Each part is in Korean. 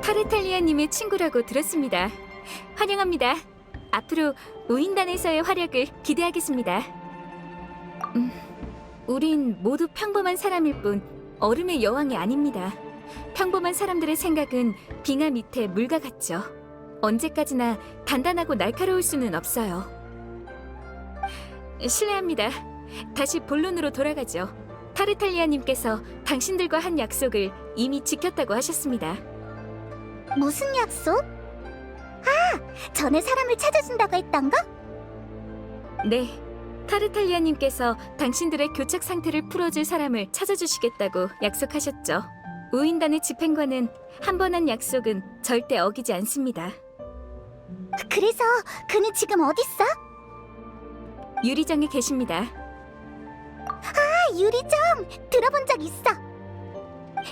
타르탈리아님의 친구라고 들었습니다. 환영합니다. 앞으로 우인단에서의 활약을 기대하겠습니다. 우린 모두 평범한 사람일 뿐 얼음의 여왕이 아닙니다. 평범한 사람들의 생각은 빙하 밑에 물과 같죠. 언제까지나 단단하고 날카로울 수는 없어요. 실례합니다. 다시 본론으로 돌아가죠. 타르탈리아님께서 당신들과 한 약속을 이미 지켰다고 하셨습니다. 무슨 약속? 아, 전에 사람을 찾아준다고 했던 거? 네, 타르탈리아님께서 당신들의 교착 상태를 풀어줄 사람을 찾아주시겠다고 약속하셨죠. 우인단의 집행관은 한 번 한 약속은 절대 어기지 않습니다. 그래서 그는 지금 어딨어? 유리정에 계십니다. 아, 유리정! 들어본 적 있어.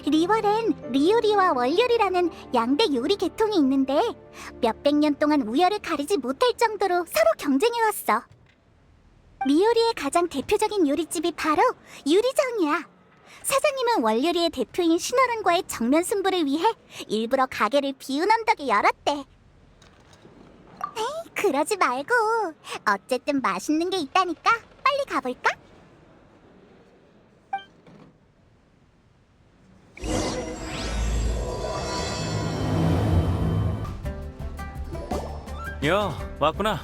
리월엔 리오리와 월요리라는 양대 요리 계통이 있는데 몇백 년 동안 우열을 가리지 못할 정도로 서로 경쟁해왔어. 리오리의 가장 대표적인 요리집이 바로 유리정이야. 사장님은 월요리의 대표인 신호른과의 정면 승부를 위해 일부러 가게를 비운 언덕에 열었대. 에이, 그러지 말고 어쨌든 맛있는 게 있다니까 빨리 가볼까? 야, 왔구나.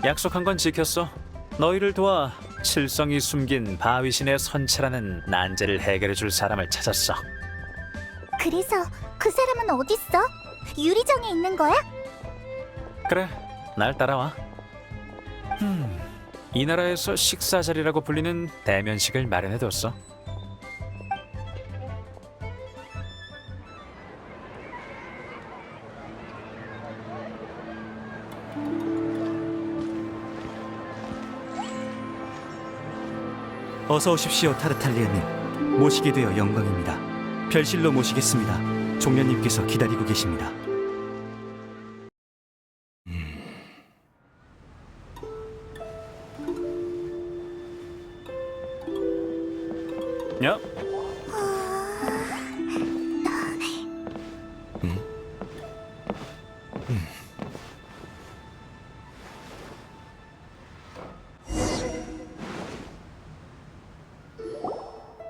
약속한 건 지켰어. 너희를 도와 칠성이 숨긴 바위신의 선체라는 난제를 해결해줄 사람을 찾았어. 그래서 그 사람은 어딨어? 유리정에 있는 거야? 그래, 날 따라와. 이 나라에서 식사 자리라고 불리는 대면식을 마련해뒀어. 어서 오십시오, 타르탈리아님. 모시게 되어 영광입니다. 별실로 모시겠습니다. 종려님께서 기다리고 계십니다. 야,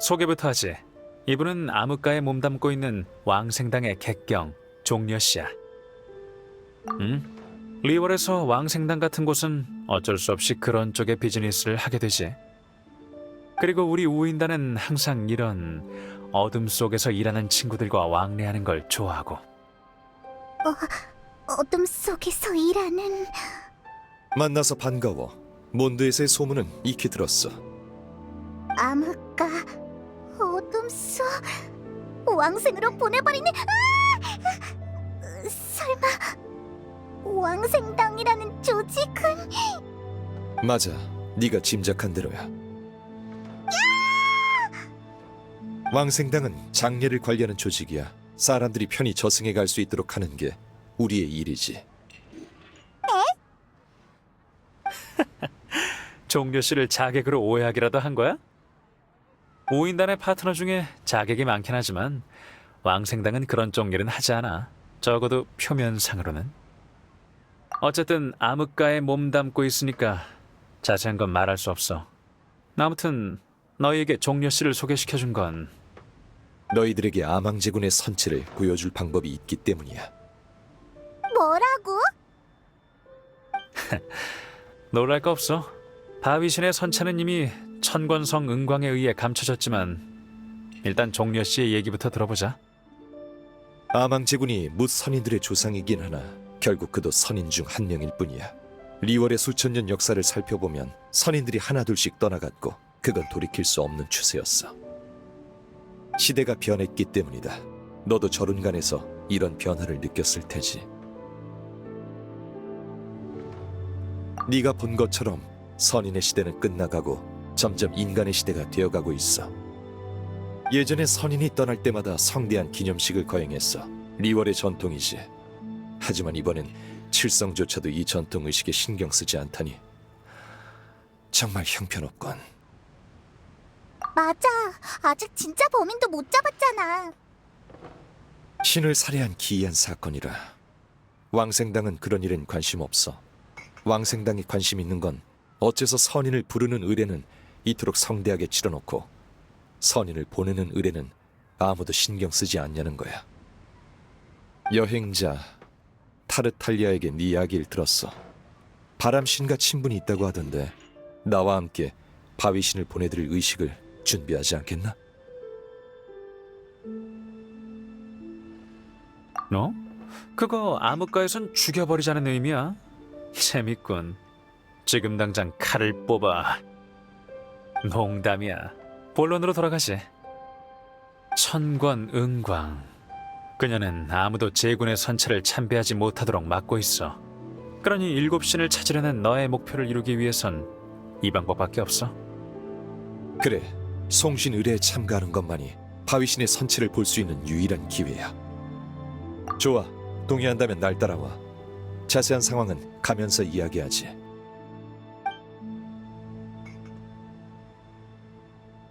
소개부터 하지. 이분은 암흑가에 몸담고 있는 왕생당의 객경 종려씨야. 리월에서 왕생당 같은 곳은 어쩔 수 없이 그런 쪽의 비즈니스를 하게 되지. 그리고 우리 우인단은 항상 이런 어둠 속에서 일하는 친구들과 왕래하는 걸 좋아하고. 어둠 속에서 일하는... 만나서 반가워. 몬드에서의 소문은 익히 들었어. 암흑가... 어둠 속... 왕생으로 보내버리는... 설마... 왕생당이라는 조직은... 맞아, 네가 짐작한 대로야. 왕생당은 장례를 관리하는 조직이야. 사람들이 편히 저승에 갈 수 있도록 하는 게 우리의 일이지. 종려씨를 자객으로 오해하기라도 한 거야? 우인단의 파트너 중에 자객이 많긴 하지만 왕생당은 그런 쪽 일은 하지 않아. 적어도 표면상으로는. 어쨌든 암흑가에 몸담고 있으니까 자세한 건 말할 수 없어. 아무튼 너희에게 종려씨를 소개시켜준 건 너희들에게 아망제군의 선체를 보여줄 방법이 있기 때문이야. 뭐라고? 놀랄 거 없어. 바위신의 선체는 이미 천권성 은광에 의해 감춰졌지만 일단 종려씨의 얘기부터 들어보자. 아망제군이 뭇 선인들의 조상이긴 하나 결국 그도 선인 중 한 명일 뿐이야. 리월의 수천 년 역사를 살펴보면 선인들이 하나둘씩 떠나갔고 그건 돌이킬 수 없는 추세였어. 시대가 변했기 때문이다. 너도 저룬간에서 이런 변화를 느꼈을 테지. 네가 본 것처럼 선인의 시대는 끝나가고 점점 인간의 시대가 되어가고 있어. 예전에 선인이 떠날 때마다 성대한 기념식을 거행했어. 리월의 전통이지. 하지만 이번엔 칠성조차도 이 전통 의식에 신경 쓰지 않다니 정말 형편없건. 맞아. 아직 진짜 범인도 못 잡았잖아. 신을 살해한 기이한 사건이라. 왕생당은 그런 일엔 관심 없어. 왕생당이 관심 있는 건 어째서 선인을 부르는 의례는 이토록 성대하게 치러놓고 선인을 보내는 의례는 아무도 신경 쓰지 않냐는 거야. 여행자 타르탈리아에게 네 이야기를 들었어. 바람신과 친분이 있다고 하던데 나와 함께 바위신을 보내드릴 의식을 준비하지 않겠나? 너? 그거 암흑가에선 죽여버리자는 의미야? 재밌군. 지금 당장 칼을 뽑아. 농담이야. 본론으로 돌아가지. 천권 은광. 그녀는 아무도 제군의 선체를 참배하지 못하도록 막고 있어. 그러니 일곱 신을 찾으려는 너의 목표를 이루기 위해선 이 방법밖에 없어. 그래, 송신 의례에 참가하는 것만이 바위신의 선체를 볼 수 있는 유일한 기회야. 좋아, 동의한다면 날 따라와. 자세한 상황은 가면서 이야기하지.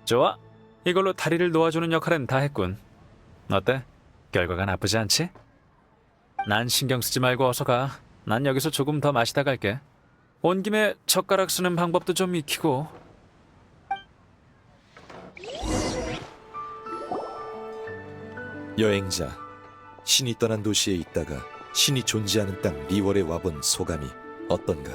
좋아. 이걸로 다리를 놓아주는 역할은 다 했군. 어때? 결과가 나쁘지 않지? 난 신경 쓰지 말고 어서 가. 난 여기서 조금 더 마시다 갈게. 온 김에 젓가락 쓰는 방법도 좀 익히고. 여행자, 신이 떠난 도시에 있다가 신이 존재하는 땅 리월에 와본 소감이 어떤가?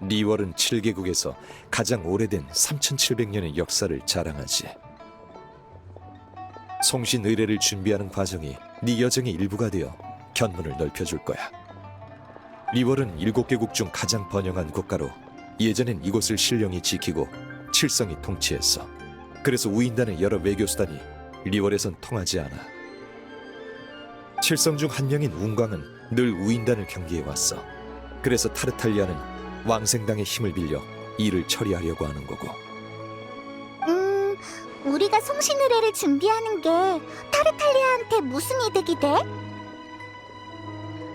리월은 7개국에서 가장 오래된 3700년의 역사를 자랑하지. 송신 의례를 준비하는 과정이 네 여정의 일부가 되어 견문을 넓혀줄 거야. 리월은 7개국 중 가장 번영한 국가로 예전엔 이곳을 신령이 지키고 칠성이 통치했어. 그래서 우인단의 여러 외교수단이 리월에선 통하지 않아. 칠성 중 한 명인 운광은 늘 우인단을 경계해왔어. 그래서 타르탈리아는 왕생당의 힘을 빌려 일을 처리하려고 하는 거고. 우리가 송신 의례를 준비하는 게 타르탈리아한테 무슨 이득이 돼?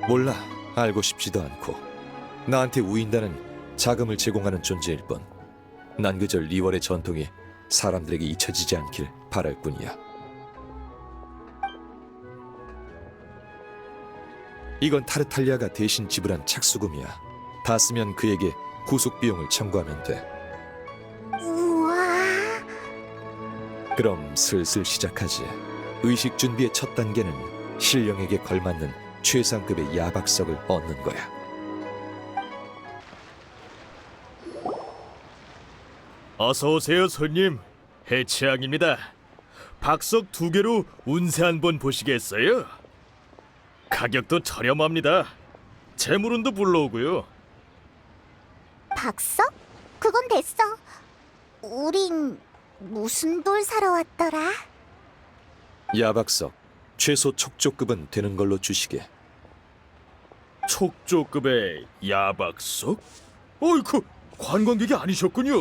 몰라, 알고 싶지도 않고. 나한테 우인단은 자금을 제공하는 존재일 뿐. 난 그저 리월의 전통이 사람들에게 잊혀지지 않길 바랄 뿐이야. 이건 타르탈리아가 대신 지불한 착수금이야. 다 쓰면 그에게 구속 비용을 청구하면 돼. 우와, 그럼 슬슬 시작하지. 의식 준비의 첫 단계는 신령에게 걸맞는 최상급의 야박석을 얻는 거야. 어서 오세요, 손님. 해치양입니다. 박석 2개로 운세 한번 보시겠어요? 가격도 저렴합니다. 재물운도 불러오고요. 박석? 그건 됐어. 우린 무슨 돌 사러 왔더라? 야박석, 최소 촉조급은 되는 걸로 주시게. 촉조급의 야박석? 어이쿠, 관광객이 아니셨군요.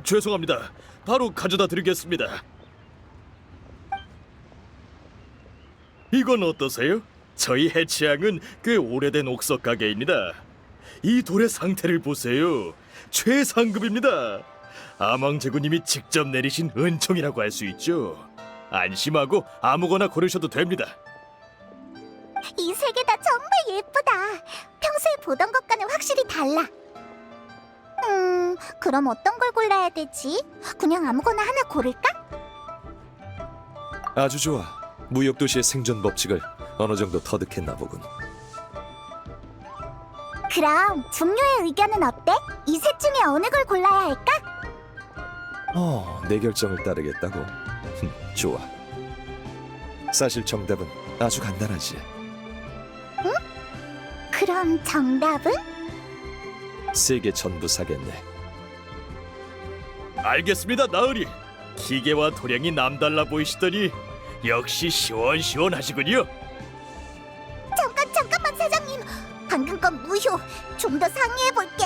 죄송합니다. 바로 가져다 드리겠습니다. 이건 어떠세요? 저희 해치양은 꽤 오래된 옥석 가게입니다. 이 돌의 상태를 보세요. 최상급입니다. 아망제구님이 직접 내리신 은총이라고 할 수 있죠. 안심하고 아무거나 고르셔도 됩니다. 이 세 개 다 정말 예쁘다. 평소에 보던 것과는 확실히 달라. 그럼 어떤 걸 골라야 되지? 그냥 아무거나 하나 고를까? 아주 좋아. 무역도시의 생존 법칙을 어느 정도 터득했나 보군. 그럼 중요의 의견은 어때? 이 셋 중에 어느 걸 골라야 할까? 내 결정을 따르겠다고? 좋아. 사실 정답은 아주 간단하지. 그럼 정답은? 3개 전부 사겠네. 알겠습니다, 나으리. 기계와 도량이 남달라 보이시더니 역시 시원시원하시군요. 잠깐만 사장님. 방금 건 무효. 좀 더 상의해볼게.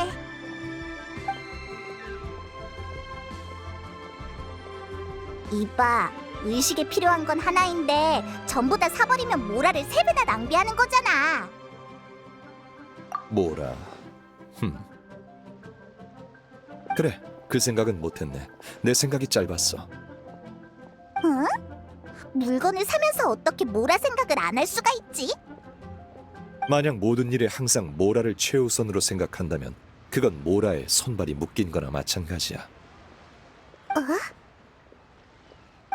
이봐, 의식에 필요한 건 하나인데 전부 다 사버리면 모라를 3배나 낭비하는 거잖아. 뭐라? 그래, 그 생각은 못했네. 내 생각이 짧았어. 응? 물건을 사면서 어떻게 모라 생각을 안 할 수가 있지? 만약 모든 일에 항상 모라를 최우선으로 생각한다면 그건 모라에 손발이 묶인 거나 마찬가지야.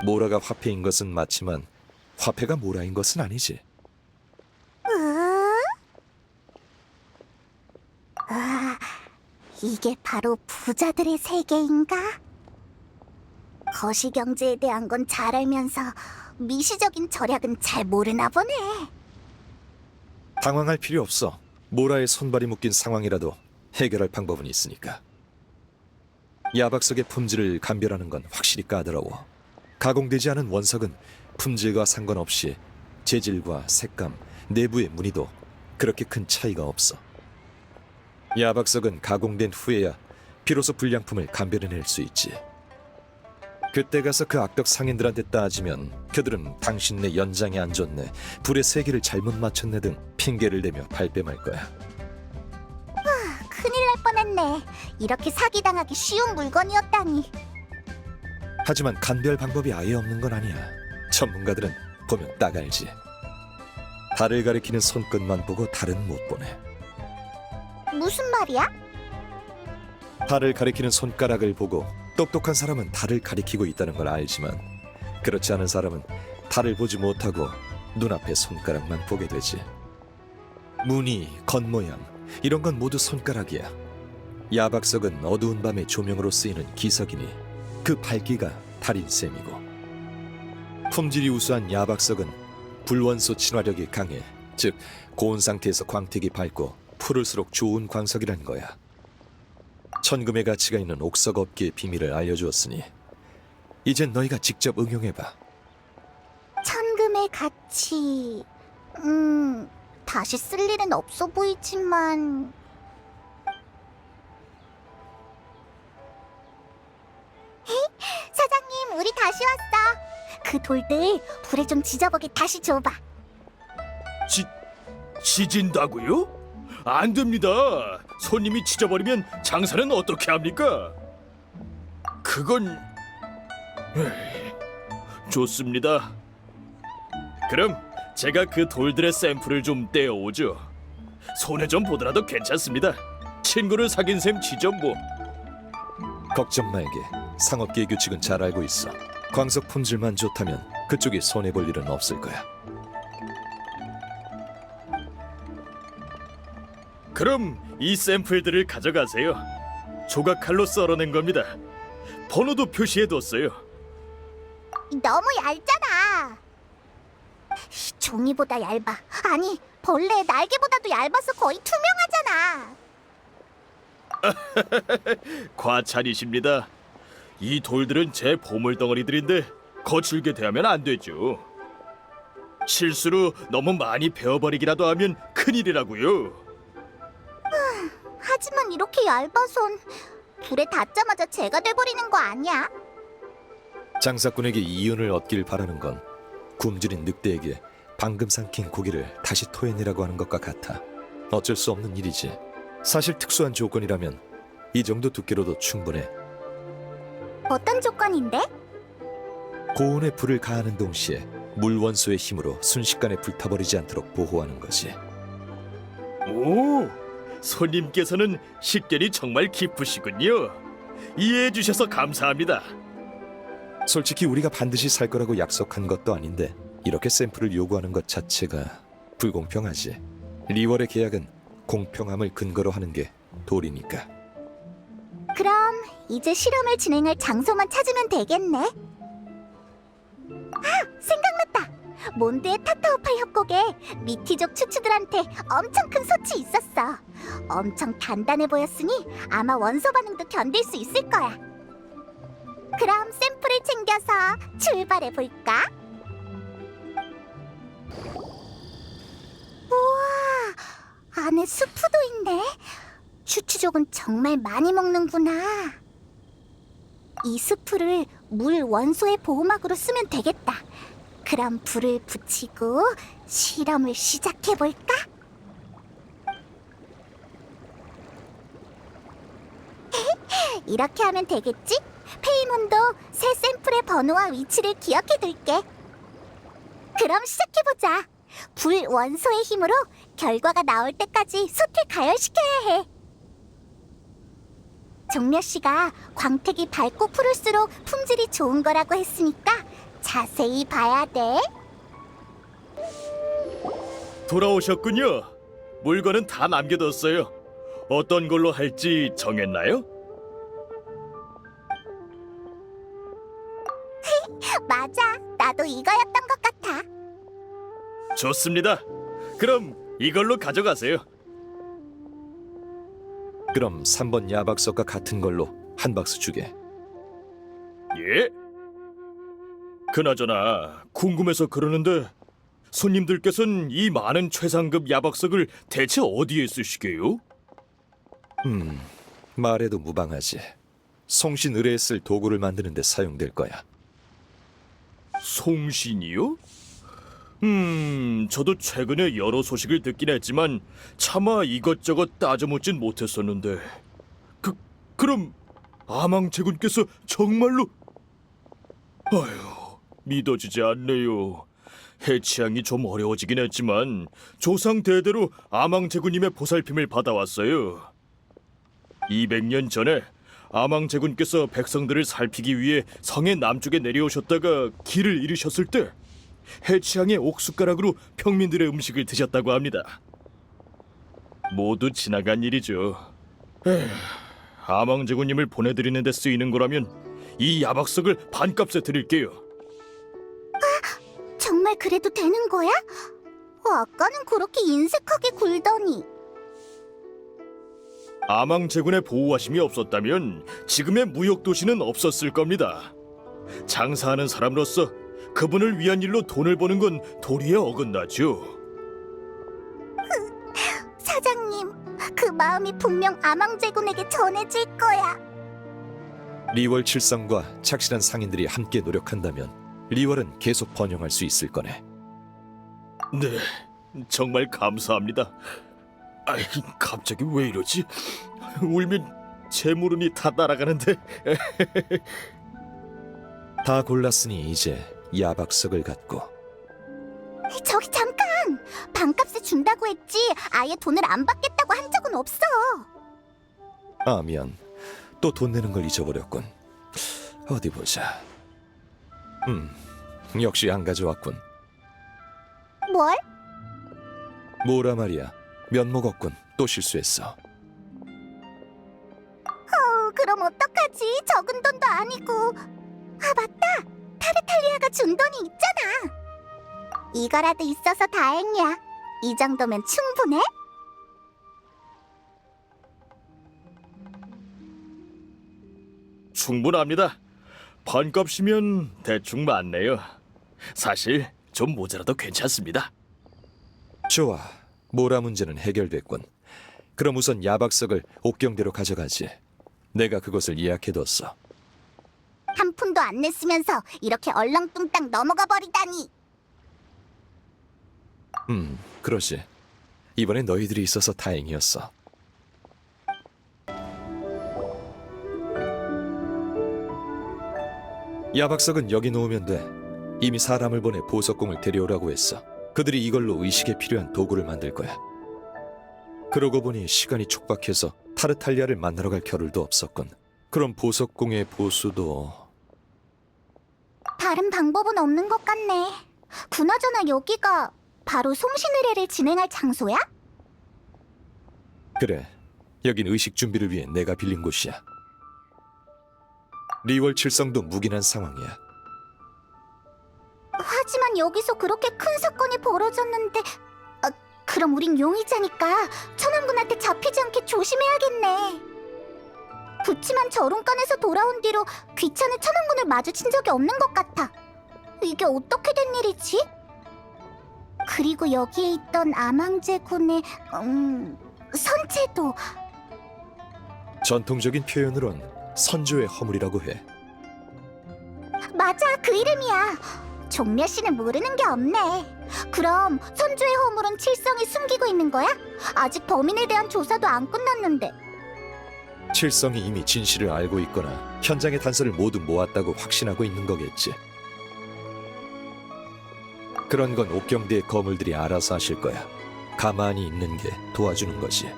모라가 화폐인 것은 맞지만 화폐가 모라인 것은 아니지. 이게 바로 부자들의 세계인가? 거시경제에 대한 건 잘 알면서 미시적인 절약은 잘 모르나 보네. 당황할 필요 없어. 모라에 손발이 묶인 상황이라도 해결할 방법은 있으니까. 야박석의 품질을 감별하는 건 확실히 까다로워. 가공되지 않은 원석은 품질과 상관없이 재질과 색감, 내부의 무늬도 그렇게 큰 차이가 없어. 야박석은 가공된 후에야 비로소 불량품을 감별해낼 수 있지. 그때 가서 그 악덕 상인들한테 따지면 그들은 당신네 연장이 안 좋네, 불의 세기를 잘못 맞췄네 등 핑계를 대며 발뺌할 거야. 큰일 날 뻔했네. 이렇게 사기당하기 쉬운 물건이었다니. 하지만 감별 방법이 아예 없는 건 아니야. 전문가들은 보면 딱 알지. 달을 가리키는 손끝만 보고 달은 못 보네. 무슨 말이야? 달을 가리키는 손가락을 보고 똑똑한 사람은 달을 가리키고 있다는 걸 알지만 그렇지 않은 사람은 달을 보지 못하고 눈앞의 손가락만 보게 되지. 무늬, 겉모양 이런 건 모두 손가락이야. 야박석은 어두운 밤의 조명으로 쓰이는 기석이니 그 밝기가 달인 셈이고, 품질이 우수한 야박석은 불원소 친화력이 강해. 즉 고온 상태에서 광택이 밝고 푸를수록 좋은 광석이란 거야. 천금의 가치가 있는 옥석 업계의 비밀을 알려주었으니 이젠 너희가 직접 응용해봐. 천금의 가치... 다시 쓸 일은 없어 보이지만... 사장님, 우리 다시 왔어. 그 돌들 불에 좀 지져보게 다시 줘봐. 지진다고요? 안 됩니다. 손님이 지져버리면 장사는 어떻게 합니까? 그건... 에이, 좋습니다. 그럼 제가 그 돌들의 샘플을 좀 떼어오죠. 손에 좀 보더라도 괜찮습니다. 친구를 사귄 셈 지죠 뭐. 걱정 말게. 상업계의 규칙은 잘 알고 있어. 광석 품질만 좋다면 그쪽이 손해볼 일은 없을 거야. 그럼 이 샘플들을 가져가세요. 조각칼로 썰어낸 겁니다. 번호도 표시해뒀어요. 너무 얇잖아. 종이보다 얇아. 아니, 벌레의 날개보다도 얇아서 거의 투명하잖아. 과찬이십니다. 이 돌들은 제 보물덩어리들인데 거칠게 대하면 안 되죠. 실수로 너무 많이 베어버리기라도 하면 큰일이라고요. 하지만 이렇게 얇아선 불에 닿자마자 재가 돼버리는 거 아니야? 장사꾼에게 이윤을 얻길 바라는 건 굶주린 늑대에게 방금 삼킨 고기를 다시 토해내라고 하는 것과 같아. 어쩔 수 없는 일이지. 사실 특수한 조건이라면 이 정도 두께로도 충분해. 어떤 조건인데? 고온에 불을 가하는 동시에 물 원소의 힘으로 순식간에 불타버리지 않도록 보호하는 거지. 오, 손님께서는 식견이 정말 깊으시군요. 이해해 주셔서 감사합니다. 솔직히 우리가 반드시 살 거라고 약속한 것도 아닌데 이렇게 샘플을 요구하는 것 자체가 불공평하지. 리월의 계약은 공평함을 근거로 하는 게 도리니까. 그럼 이제 실험을 진행할 장소만 찾으면 되겠네. 생각났다. 몬드의 타타오팔 협곡에 미티족 추추들한테 엄청 큰 솥이 있었어. 엄청 단단해 보였으니 아마 원소 반응도 견딜 수 있을 거야. 그럼 샘플을 챙겨서 출발해 볼까? 우와, 안에 수프도 있네. 추추족은 정말 많이 먹는구나. 이 수프를 물 원소의 보호막으로 쓰면 되겠다. 그럼 불을 붙이고 실험을 시작해볼까? 이렇게 하면 되겠지? 페이몬도 새 샘플의 번호와 위치를 기억해둘게. 그럼 시작해보자. 불 원소의 힘으로 결과가 나올 때까지 솥을 가열시켜야 해. 종려 씨가 광택이 밝고 푸를수록 품질이 좋은 거라고 했으니까 자세히 봐야 돼. 돌아오셨군요. 물건은 다 남겨뒀어요. 어떤 걸로 할지 정했나요? 맞아, 나도 이거였던 것 같아. 좋습니다. 그럼 이걸로 가져가세요. 그럼 3번 야박석과 같은 걸로 한 박스 주게. 예? 그나저나 궁금해서 그러는데 손님들께서는 이 많은 최상급 야박석을 대체 어디에 쓰시게요? 말해도 무방하지. 송신 의뢰에 쓸 도구를 만드는 데 사용될 거야. 송신이요? 저도 최근에 여러 소식을 듣긴 했지만 차마 이것저것 따져묻진 못했었는데 그럼 아망제군께서 정말로... 아휴, 믿어지지 않네요. 해치양이 좀 어려워지긴 했지만 조상 대대로 아망제군님의 보살핌을 받아왔어요. 200년 전에 아망제군께서 백성들을 살피기 위해 성의 남쪽에 내려오셨다가 길을 잃으셨을 때 해치양의 옥숟가락으로 평민들의 음식을 드셨다고 합니다. 모두 지나간 일이죠. 아망제군님을 보내드리는 데 쓰이는 거라면 이 야박석을 반값에 드릴게요. 정말 그래도 되는 거야? 아까는 그렇게 인색하게 굴더니. 아망제군의 보호하심이 없었다면 지금의 무역도시는 없었을 겁니다. 장사하는 사람으로서 그분을 위한 일로 돈을 버는 건 도리에 어긋나죠. 사장님, 그 마음이 분명 아망제군에게 전해질 거야. 리월 칠성과 착실한 상인들이 함께 노력한다면 리월은 계속 번영할 수 있을 거네. 네, 정말 감사합니다. 아이, 갑자기 왜 이러지? 울면 제 무릎이 다 날아가는데. 다 골랐으니 이제 야박석을 갖고. 저기 잠깐! 반값에 준다고 했지 아예 돈을 안 받겠다고 한 적은 없어. 아, 미안. 또 돈 내는 걸 잊어버렸군. 어디 보자. 역시 안 가져왔군. 뭘? 뭐라 말이야. 면목 없군. 또 실수했어. 그럼 어떡하지? 적은 돈도 아니고. 아, 맞다! 타르탈리아가 준 돈이 있잖아. 이거라도 있어서 다행이야. 이 정도면 충분해? 충분합니다. 반값이면 대충 맞네요. 사실 좀 모자라도 괜찮습니다. 좋아. 모라 문제는 해결됐군. 그럼 우선 야박석을 옥경대로 가져가지. 내가 그것을 예약해뒀어. 한 푼도 안 냈으면서 이렇게 얼렁뚱땅 넘어가 버리다니. 그러지. 이번엔 너희들이 있어서 다행이었어. 야박석은 여기 놓으면 돼. 이미 사람을 보내 보석공을 데려오라고 했어. 그들이 이걸로 의식에 필요한 도구를 만들 거야. 그러고 보니 시간이 촉박해서 타르탈리아를 만나러 갈 겨를도 없었군. 그럼 보석공의 보수도... 다른 방법은 없는 것 같네. 그나저나 여기가 바로 송신의례를 진행할 장소야? 그래. 여긴 의식 준비를 위해 내가 빌린 곳이야. 리월 칠성도 묵인한 상황이야. 하지만 여기서 그렇게 큰 사건이 벌어졌는데 그럼 우린 용의자니까 천왕군한테 잡히지 않게 조심해야겠네. 그치만 저론간에서 돌아온 뒤로 귀찮은 천왕군을 마주친 적이 없는 것 같아. 이게 어떻게 된 일이지? 그리고 여기에 있던 아망제군의 선체도... 전통적인 표현으론 선조의 허물이라고 해. 맞아, 그 이름이야. 종려 씨는 모르는 게 없네. 그럼 선조의 허물은 칠성이 숨기고 있는 거야? 아직 범인에 대한 조사도 안 끝났는데. 칠성이 이미 진실을 알고 있거나 현장의 단서를 모두 모았다고 확신하고 있는 거겠지. 그런 건 옥경대의 거물들이 알아서 하실 거야. 가만히 있는 게 도와주는 거지.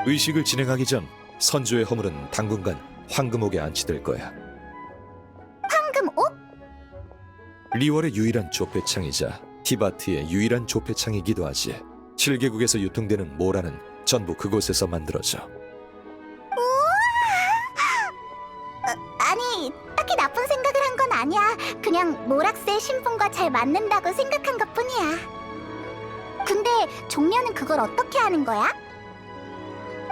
의식을 진행하기 전 선조의 허물은 당분간 황금옥에 안치될 거야. 황금옥? 리월의 유일한 조폐창이자 티바트의 유일한 조폐창이기도 하지. 7개국에서 유통되는 모라는 전부 그곳에서 만들어져. 아니, 딱히 나쁜 생각을 한 건 아니야. 그냥 모락스의 신분과 잘 맞는다고 생각한 것뿐이야. 근데 종려는 그걸 어떻게 아는 거야?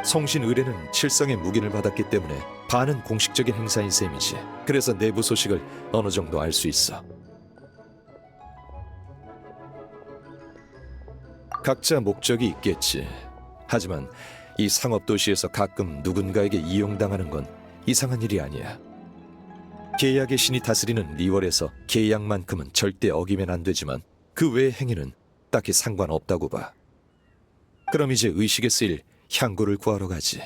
성신 의뢰는 칠성의 묵인을 받았기 때문에 반은 공식적인 행사인 셈이지. 그래서 내부 소식을 어느 정도 알 수 있어. 각자 목적이 있겠지. 하지만 이 상업 도시에서 가끔 누군가에게 이용당하는 건 이상한 일이 아니야. 계약의 신이 다스리는 리월에서 계약만큼은 절대 어기면 안 되지만 그 외의 행위는 딱히 상관없다고 봐. 그럼 이제 의식에 쓰일 향고를 구하러 가지.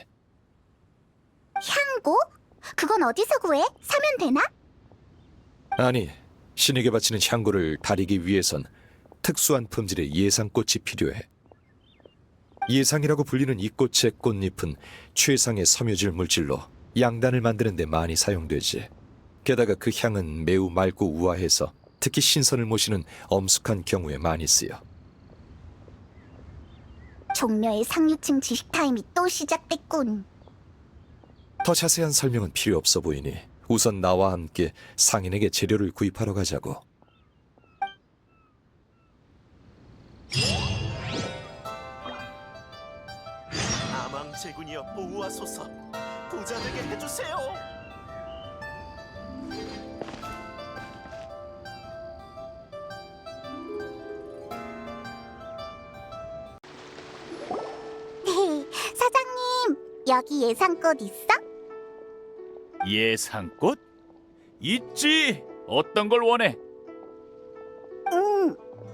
향고? 그건 어디서 구해? 사면 되나? 아니, 신에게 바치는 향고를 다리기 위해선 특수한 품질의 예상꽃이 필요해. 예상이라고 불리는 이 꽃의 꽃잎은 최상의 섬유질 물질로 양단을 만드는 데 많이 사용되지. 게다가 그 향은 매우 맑고 우아해서 특히 신선을 모시는 엄숙한 경우에 많이 쓰여. 종려의 상류층 지식 타임이 또 시작됐군. 더 자세한 설명은 필요 없어 보이니 우선 나와 함께 상인에게 재료를 구입하러 가자고. 아망제군이여 보호하소서. 부자 되게 해주세요. 네, 사장님, 여기 예상꽃 있어? 예상꽃? 있지. 어떤 걸 원해?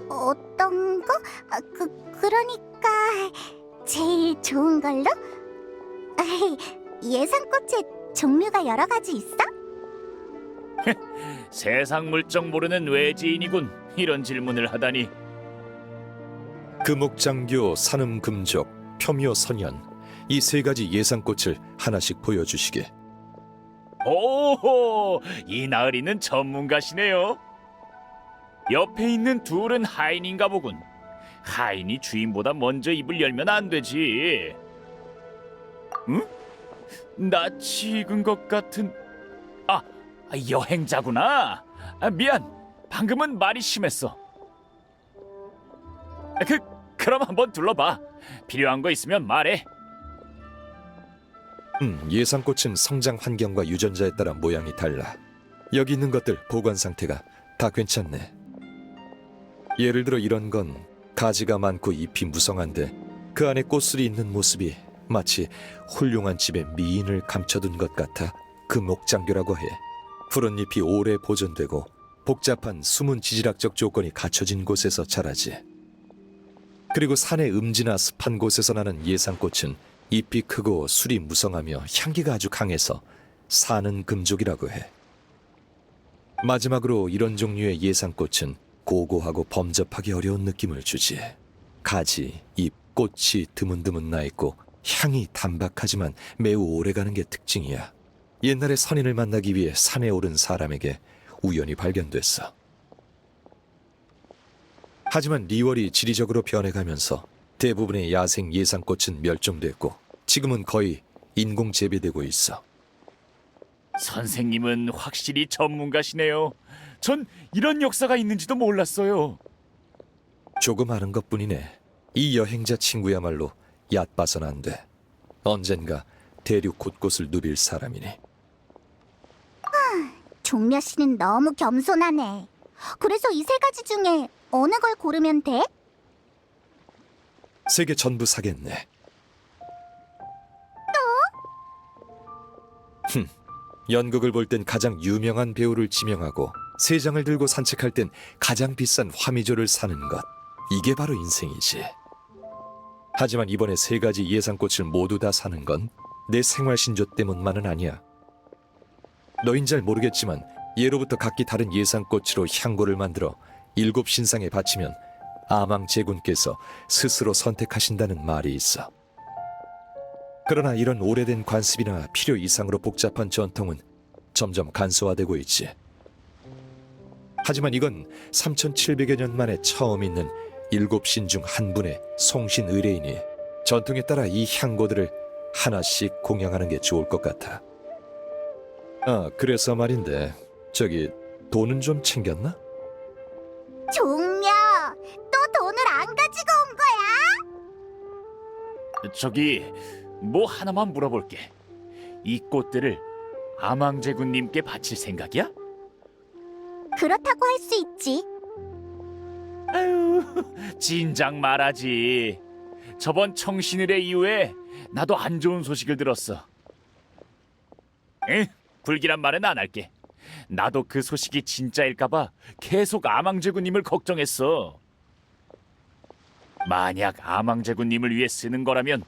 어떤 거? 그러니까 제일 좋은 걸로? 예상꽃에 종류가 여러 가지 있어? 세상 물정 모르는 외지인이군. 이런 질문을 하다니. 금옥장교, 산음금족, 표묘선연 이 세 가지 예상꽃을 하나씩 보여주시게. 오호, 이 나으리는 전문가시네요. 옆에 있는 둘은 하인인가 보군. 하인이 주인보다 먼저 입을 열면 안 되지. 응? 낯이 익은 것 같은... 여행자구나. 미안, 방금은 말이 심했어. 그럼 한번 둘러봐. 필요한 거 있으면 말해. 예상꽃은 성장 환경과 유전자에 따라 모양이 달라. 여기 있는 것들 보관 상태가 다 괜찮네. 예를 들어 이런 건 가지가 많고 잎이 무성한데 그 안에 꽃술이 있는 모습이 마치 훌륭한 집에 미인을 감춰둔 것 같아 금옥장교라고 해. 푸른 잎이 오래 보존되고 복잡한 숨은 지질학적 조건이 갖춰진 곳에서 자라지. 그리고 산의 음지나 습한 곳에서 나는 예상꽃은 잎이 크고 술이 무성하며 향기가 아주 강해서 사는 금족이라고 해. 마지막으로 이런 종류의 예상꽃은 고고하고 범접하기 어려운 느낌을 주지. 가지, 잎, 꽃이 드문드문 나 있고 향이 단박하지만 매우 오래가는 게 특징이야. 옛날에 선인을 만나기 위해 산에 오른 사람에게 우연히 발견됐어. 하지만 리월이 지리적으로 변해가면서 대부분의 야생 예상꽃은 멸종됐고 지금은 거의 인공 재배되고 있어. 선생님은 확실히 전문가시네요. 전 이런 역사가 있는지도 몰랐어요. 조금 아는 것뿐이네. 이 여행자 친구야말로 얕봐선 안 돼. 언젠가 대륙 곳곳을 누빌 사람이니. 종려 씨는 너무 겸손하네. 그래서 이 세 가지 중에 어느 걸 고르면 돼? 세 개 전부 사겠네. 연극을 볼 땐 가장 유명한 배우를 지명하고 세 장을 들고 산책할 땐 가장 비싼 화미조를 사는 것. 이게 바로 인생이지. 하지만 이번에 세 가지 예상꽃을 모두 다 사는 건 내 생활 신조 때문만은 아니야. 너흰 잘 모르겠지만 예로부터 각기 다른 예상꽃으로 향고를 만들어 일곱 신상에 바치면 아망 제군께서 스스로 선택하신다는 말이 있어. 그러나 이런 오래된 관습이나 필요 이상으로 복잡한 전통은 점점 간소화되고 있지. 하지만 이건 3700여 년 만에 처음 있는 일곱 신 중 한 분의 송신 의뢰인이 전통에 따라 이 향고들을 하나씩 공양하는 게 좋을 것 같아. 아, 그래서 말인데 저기 돈은 좀 챙겼나? 종려, 또 돈을 안 가지고 온 거야? 저기 뭐 하나만 물어볼게. 이 꽃들을 아망제군님께 바칠 생각이야? 그렇다고 할 수 있지. 아유, 진작 말하지. 저번 청신일의 이후에 나도 안 좋은 소식을 들었어. 불길한 말은 안 할게. 나도 그 소식이 진짜일까봐 계속 아망제군님을 걱정했어. 만약 아망제군님을 위해 쓰는 거라면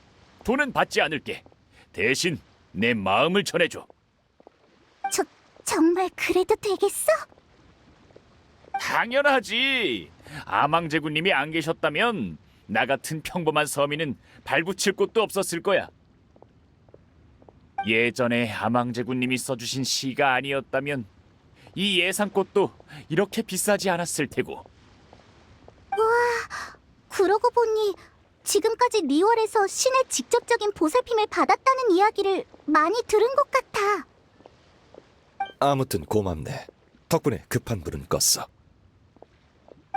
돈은 받지 않을게. 대신 내 마음을 전해줘. 정말 그래도 되겠어? 당연하지. 아망제군님이 안 계셨다면 나 같은 평범한 서민은 발붙일 곳도 없었을 거야. 예전에 아망제군님이 써주신 시가 아니었다면 이 예상꽃도 이렇게 비싸지 않았을 테고. 그러고 보니 지금까지 리월에서 신의 직접적인 보살핌을 받았다는 이야기를 많이 들은 것 같아. 아무튼 고맙네. 덕분에 급한 불은 껐어.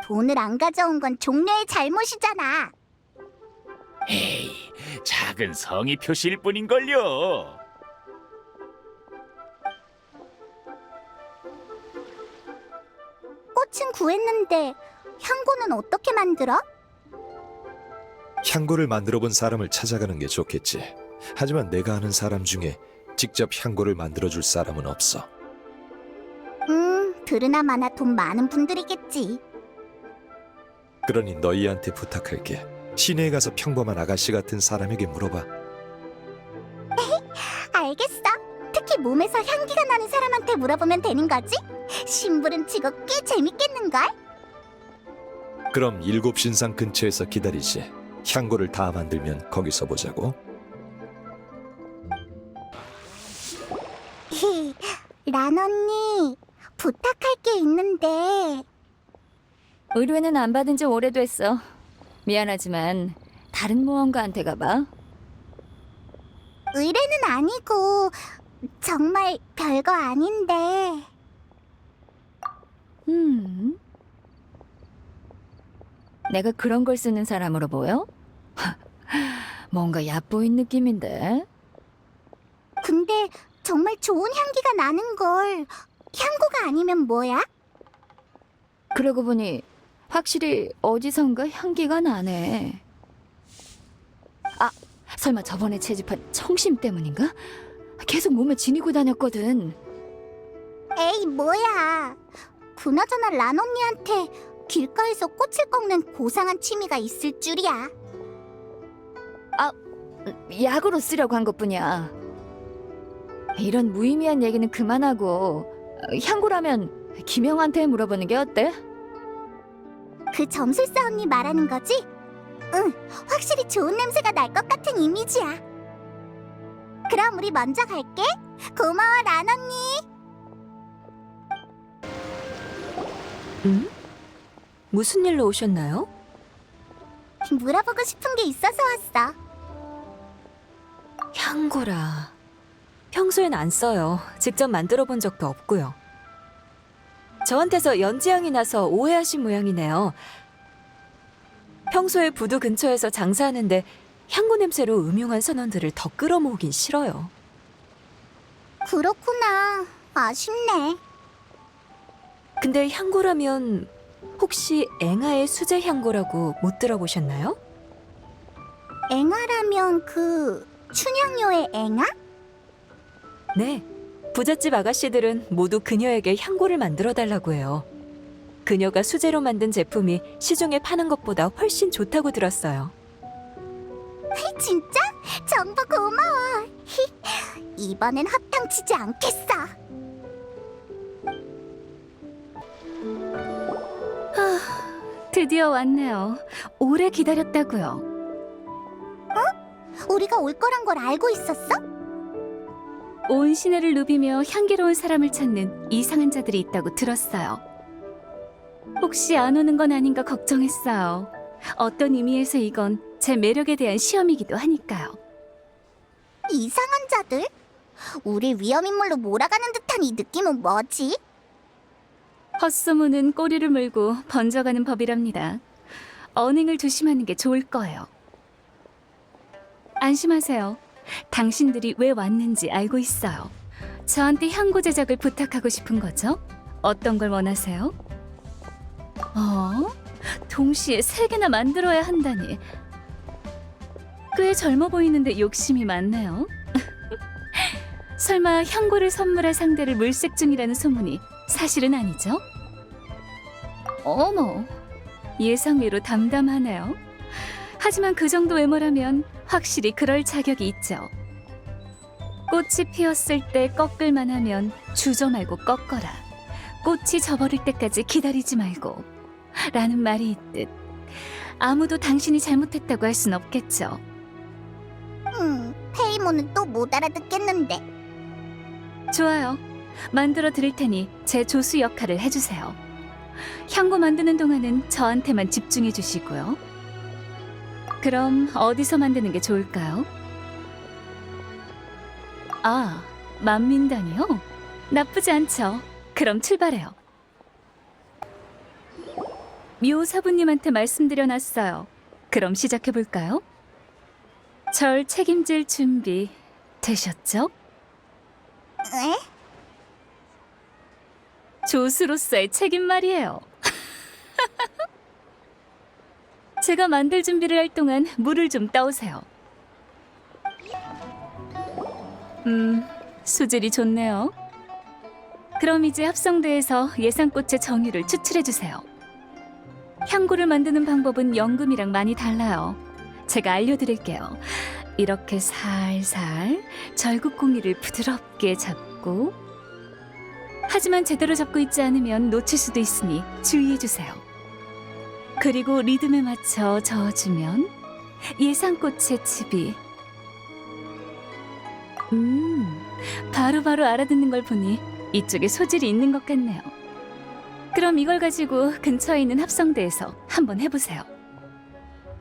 돈을 안 가져온 건 종려의 잘못이잖아. 에이, 작은 성의 표시일 뿐인걸요. 꽃은 구했는데 향고는 어떻게 만들어? 향고를 만들어 본 사람을 찾아가는 게 좋겠지. 하지만 내가 아는 사람 중에 직접 향고를 만들어줄 사람은 없어. 들으나 마나 돈 많은 분들이겠지. 그러니 너희한테 부탁할게. 시내에 가서 평범한 아가씨 같은 사람에게 물어봐. 알겠어. 특히 몸에서 향기가 나는 사람한테 물어보면 되는 거지? 심부름치고 꽤 재밌겠는걸? 그럼 일곱 신상 근처에서 기다리지. 향고를 다 만들면 거기서 보자고. 란 언니, 부탁할 게 있는데. 의뢰는 안 받은 지 오래됐어. 미안하지만 다른 모험가한테 가봐. 의뢰는 아니고 정말 별거 아닌데. 내가 그런 걸 쓰는 사람으로 보여? 뭔가 얕보인 느낌인데. 근데 정말 좋은 향기가 나는 걸. 향고가 아니면 뭐야? 그러고 보니 확실히 어디선가 향기가 나네. 아, 설마 저번에 채집한 청심 때문인가? 계속 몸에 지니고 다녔거든. 에이, 뭐야. 그나저나 란 언니한테 길가에서 꽃을 꺾는 고상한 취미가 있을 줄이야. 약으로 쓰려고 한 것뿐이야. 이런 무의미한 얘기는 그만하고 향고라면 김영한테 물어보는 게 어때? 그 점술사 언니 말하는 거지? 응, 확실히 좋은 냄새가 날 것 같은 이미지야. 그럼 우리 먼저 갈게. 고마워, 란 언니. 무슨 일로 오셨나요? 물어보고 싶은 게 있어서 왔어. 향고라. 평소엔 안 써요. 직접 만들어 본 적도 없고요. 저한테서 연지향이 나서 오해하신 모양이네요. 평소에 부두 근처에서 장사하는데 향고 냄새로 음흉한 선원들을 더 끌어모으긴 싫어요. 그렇구나. 아쉽네. 근데 향고라면 혹시 앵아의 수제 향고라고 못 들어보셨나요? 앵아라면 그 춘향요의 앵아? 네. 부잣집 아가씨들은 모두 그녀에게 향고를 만들어 달라고 해요. 그녀가 수제로 만든 제품이 시중에 파는 것보다 훨씬 좋다고 들었어요. 진짜? 정보 고마워. 이번엔 허탕치지 않겠어. 드디어 왔네요. 오래 기다렸다고요. 우리가 올 거란 걸 알고 있었어? 온 시내를 누비며 향기로운 사람을 찾는 이상한 자들이 있다고 들었어요. 혹시 안 오는 건 아닌가 걱정했어요. 어떤 의미에서 이건 제 매력에 대한 시험이기도 하니까요. 이상한 자들? 우리 위험인물로 몰아가는 듯한 이 느낌은 뭐지? 헛소문은 꼬리를 물고 번져가는 법이랍니다. 언행을 조심하는 게 좋을 거예요. 안심하세요. 당신들이 왜 왔는지 알고 있어요. 저한테 향고 제작을 부탁하고 싶은 거죠? 어떤 걸 원하세요? 동시에 3개나 만들어야 한다니. 꽤 젊어 보이는데 욕심이 많네요. 설마 향고를 선물할 상대를 물색 중이라는 소문이 사실은 아니죠? 어머, 예상외로 담담하네요. 하지만 그 정도 외모라면 확실히 그럴 자격이 있죠. 꽃이 피었을 때 꺾을만 하면 주저 말고 꺾어라. 꽃이 져버릴 때까지 기다리지 말고. 라는 말이 있듯 아무도 당신이 잘못했다고 할 순 없겠죠. 페이몬은 또 못 알아듣겠는데. 좋아요. 만들어 드릴 테니 제 조수 역할을 해주세요. 향고 만드는 동안은 저한테만 집중해 주시고요. 그럼 어디서 만드는 게 좋을까요? 아, 만민단이요? 나쁘지 않죠. 그럼 출발해요. 묘사부님한테 말씀드려놨어요. 그럼 시작해볼까요? 절 책임질 준비 되셨죠? 에? 조수로서의 책임 말이에요. 제가 만들 준비를 할 동안 물을 좀 떠오세요. 수질이 좋네요. 그럼 이제 합성대에서 예상꽃의 정의를 추출해주세요. 향고를 만드는 방법은 연금이랑 많이 달라요. 제가 알려드릴게요. 이렇게 살살 절구콩이를 부드럽게 잡고, 하지만 제대로 잡고 있지 않으면 놓칠 수도 있으니 주의해주세요. 그리고 리듬에 맞춰 저어주면 예상꽃의 즙이 바로바로 알아듣는 걸 보니 이쪽에 소질이 있는 것 같네요. 그럼 이걸 가지고 근처에 있는 합성대에서 한번 해보세요.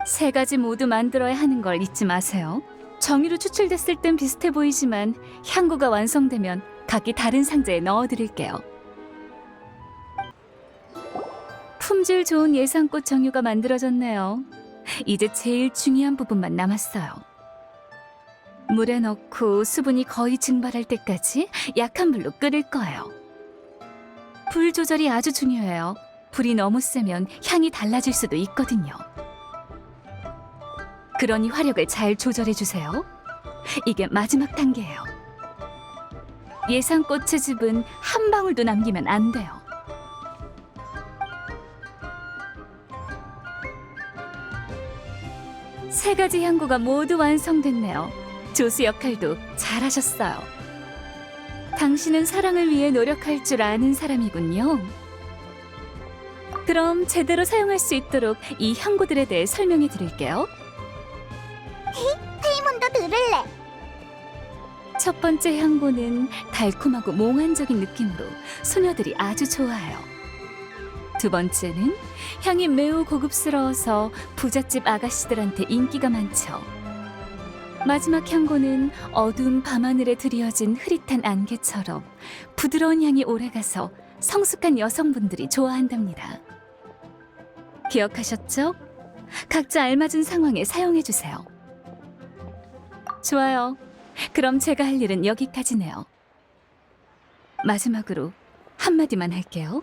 3가지 모두 만들어야 하는 걸 잊지 마세요. 정의로 추출됐을 땐 비슷해 보이지만 향고가 완성되면 각기 다른 상자에 넣어드릴게요. 품질 좋은 예상꽃 정유가 만들어졌네요. 이제 제일 중요한 부분만 남았어요. 물에 넣고 수분이 거의 증발할 때까지 약한 불로 끓일 거예요. 불 조절이 아주 중요해요. 불이 너무 세면 향이 달라질 수도 있거든요. 그러니 화력을 잘 조절해 주세요. 이게 마지막 단계예요. 예상꽃의 즙은 한 방울도 남기면 안 돼요. 세 가지 향고가 모두 완성됐네요. 조수 역할도 잘하셨어요. 당신은 사랑을 위해 노력할 줄 아는 사람이군요. 그럼 제대로 사용할 수 있도록 이 향고들에 대해 설명해 드릴게요. 페이몬도 들을래. 첫 번째 향고는 달콤하고 몽환적인 느낌으로 소녀들이 아주 좋아해요. 두 번째는 향이 매우 고급스러워서 부잣집 아가씨들한테 인기가 많죠. 마지막 향고는 어두운 밤하늘에 드리워진 흐릿한 안개처럼 부드러운 향이 오래가서 성숙한 여성분들이 좋아한답니다. 기억하셨죠? 각자 알맞은 상황에 사용해주세요. 좋아요. 그럼 제가 할 일은 여기까지네요. 마지막으로 한마디만 할게요.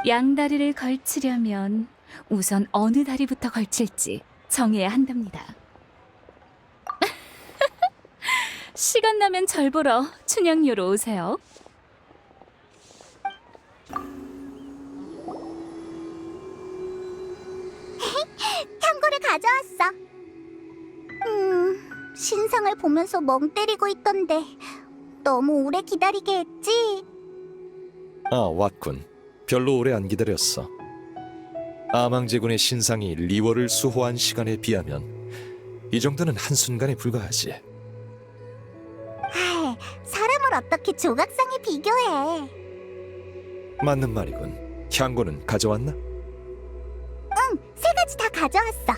양다리를 걸치려면 우선 어느 다리부터 걸칠지 정해야 한답니다. 시간 나면 절 보러 춘향요로 오세요. 향고를 가져왔어. 신상을 보면서 멍 때리고 있던데 너무 오래 기다리게 했지? 아, 왔군. 별로 오래 안 기다렸어. 아망제군의 신상이 리월을 수호한 시간에 비하면 이 정도는 한순간에 불과하지. 하이, 사람을 어떻게 조각상에 비교해? 맞는 말이군. 향고는 가져왔나? 응, 3가지 다 가져왔어.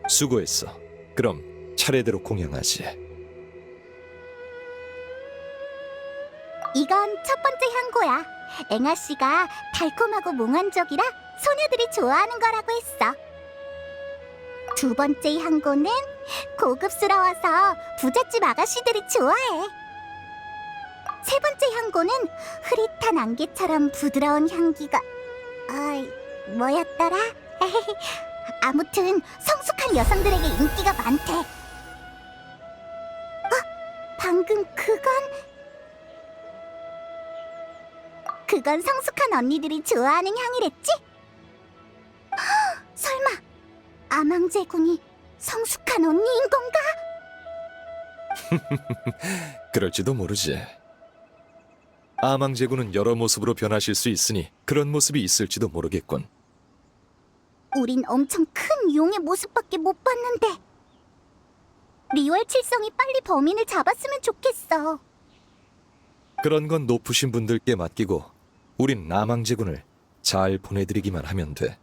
수고했어. 그럼 차례대로 공양하지. 이건 첫 번째 향고야. 앵아 씨가 달콤하고 몽환적이라 소녀들이 좋아하는 거라고 했어. 두 번째 향고는 고급스러워서 부잣집 아가씨들이 좋아해. 세 번째 향고는 흐릿한 안개처럼 부드러운 향기가 뭐였더라? 아무튼 성숙한 여성들에게 인기가 많대. 방금 그건 성숙한 언니들이 좋아하는 향이랬지? 설마 아망제군이 성숙한 언니인 건가? 그럴지도 모르지. 아망제군은 여러 모습으로 변하실 수 있으니 그런 모습이 있을지도 모르겠군. 우린 엄청 큰 용의 모습밖에 못 봤는데 리월 칠성이 빨리 범인을 잡았으면 좋겠어. 그런 건 높으신 분들께 맡기고 우린 아망제군을 잘 보내드리기만 하면 돼.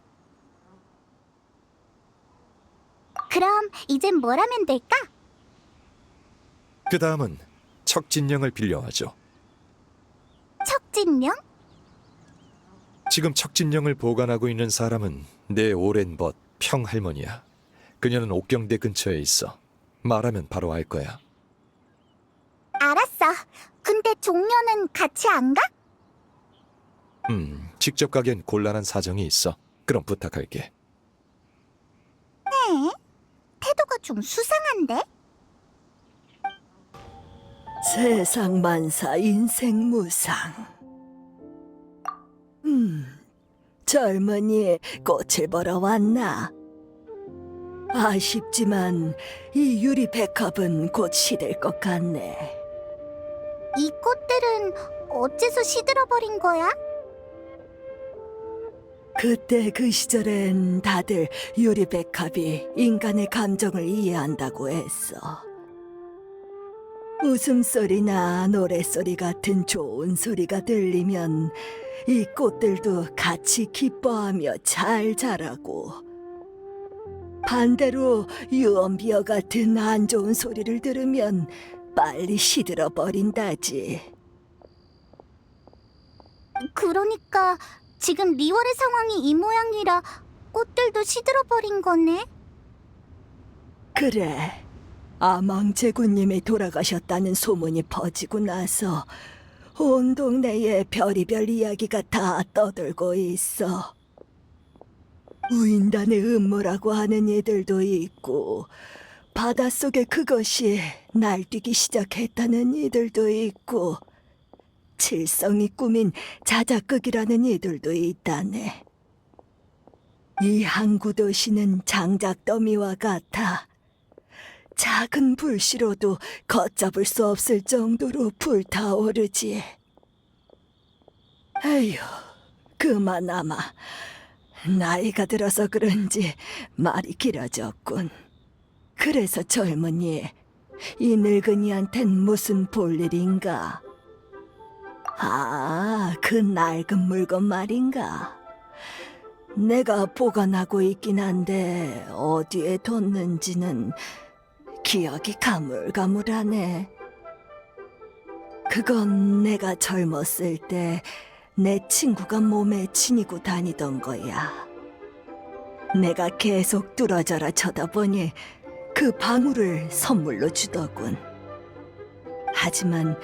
그럼 이젠 뭘 하면 될까? 그 다음은 척진령을 빌려와줘. 척진령? 지금 척진령을 보관하고 있는 사람은 내 오랜 벗 평할머니야. 그녀는 옥경대 근처에 있어. 말하면 바로 알 거야. 알았어. 근데 종려는 같이 안 가? 직접 가기엔 곤란한 사정이 있어. 그럼 부탁할게. 네? 태도가 좀 수상한데? 세상 만사 인생 무상. 젊은이 꽃을 보러 왔나? 아쉽지만 이 유리 백합은 곧 시들 것 같네. 이 꽃들은 어째서 시들어버린 거야? 그때 그 시절엔 다들 유리 백합이 인간의 감정을 이해한다고 했어. 웃음소리나 노랫소리 같은 좋은 소리가 들리면 이 꽃들도 같이 기뻐하며 잘 자라고, 반대로 유언비어 같은 안 좋은 소리를 들으면 빨리 시들어 버린다지. 그러니까 지금 리월의 상황이 이 모양이라 꽃들도 시들어버린 거네? 그래. 아망제군님이 돌아가셨다는 소문이 퍼지고 나서 온 동네에 별의별 이야기가 다 떠들고 있어. 우인단의 음모라고 하는 이들도 있고, 바닷속에 그것이 날뛰기 시작했다는 이들도 있고, 칠성이 꾸민 자작극이라는 이들도 있다네. 이 항구 도시는 장작 더미와 같아 작은 불씨로도 걷잡을 수 없을 정도로 불타오르지. 에휴, 그만아마 나이가 들어서 그런지 말이 길어졌군. 그래서 젊은이, 이 늙은이한텐 무슨 볼일인가? 아, 그 낡은 물건 말인가? 내가 보관하고 있긴 한데 어디에 뒀는지는 기억이 가물가물하네. 그건 내가 젊었을 때 내 친구가 몸에 지니고 다니던 거야. 내가 계속 뚫어져라 쳐다보니 그 방울을 선물로 주더군. 하지만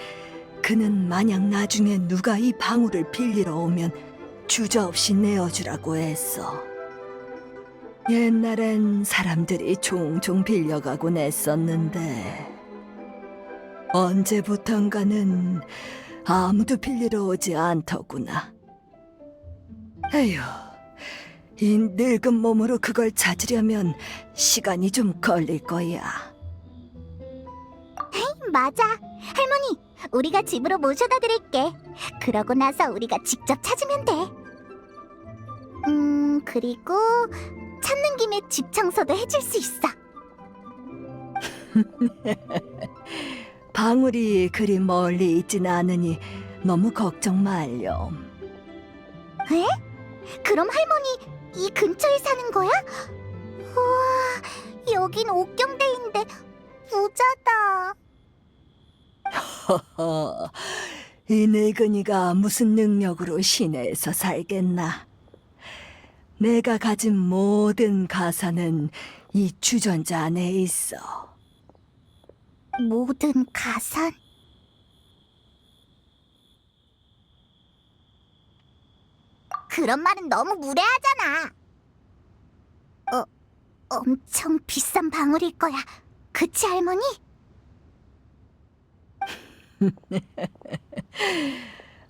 그는 만약 나중에 누가 이 방울을 빌리러 오면 주저없이 내어주라고 했어. 옛날엔 사람들이 종종 빌려가곤 했었는데 언제부턴가는 아무도 빌리러 오지 않더구나. 에휴, 이 늙은 몸으로 그걸 찾으려면 시간이 좀 걸릴 거야. 맞아. 할머니, 우리가 집으로 모셔다 드릴게. 그러고 나서 우리가 직접 찾으면 돼. 그리고 찾는 김에 집 청소도 해줄 수 있어. 방울이 그리 멀리 있진 않으니 너무 걱정 말렴. 에? 그럼 할머니 이 근처에 사는 거야? 우와, 여긴 옥경대인데 부자다. 허허, 이 늙은이가 무슨 능력으로 시내에서 살겠나? 내가 가진 모든 가사는 이 주전자 안에 있어. 모든 가산? 그런 말은 너무 무례하잖아. 엄청 비싼 방울일 거야. 그치, 할머니?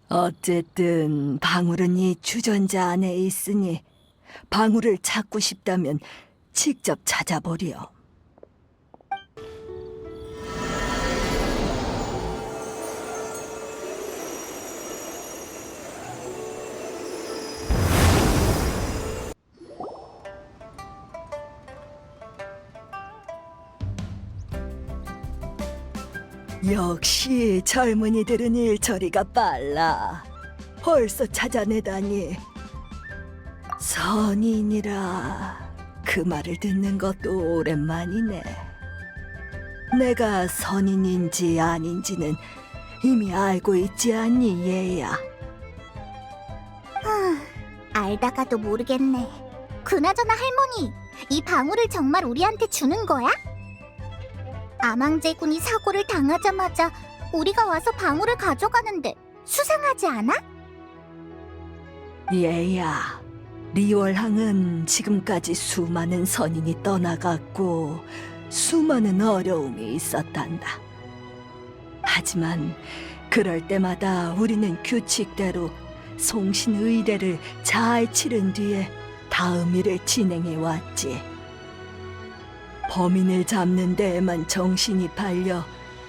어쨌든 방울은 이 주전자 안에 있으니 방울을 찾고 싶다면 직접 찾아보렴. 역시 젊은이들은 일처리가 빨라. 벌써 찾아내다니. 선인이라 그 말을 듣는 것도 오랜만이네. 내가 선인인지 아닌지는 이미 알고 있지 않니, 얘야? 알다가도 모르겠네. 그나저나 할머니, 이 방울을 정말 우리한테 주는 거야? 아망제군이 사고를 당하자마자 우리가 와서 방울을 가져가는데 수상하지 않아? 얘야, 리월항은 지금까지 수많은 선인이 떠나갔고 수많은 어려움이 있었단다. 하지만 그럴 때마다 우리는 규칙대로 송신의례를 잘 치른 뒤에 다음 일을 진행해 왔지. 범인을 잡는 데에만 정신이 팔려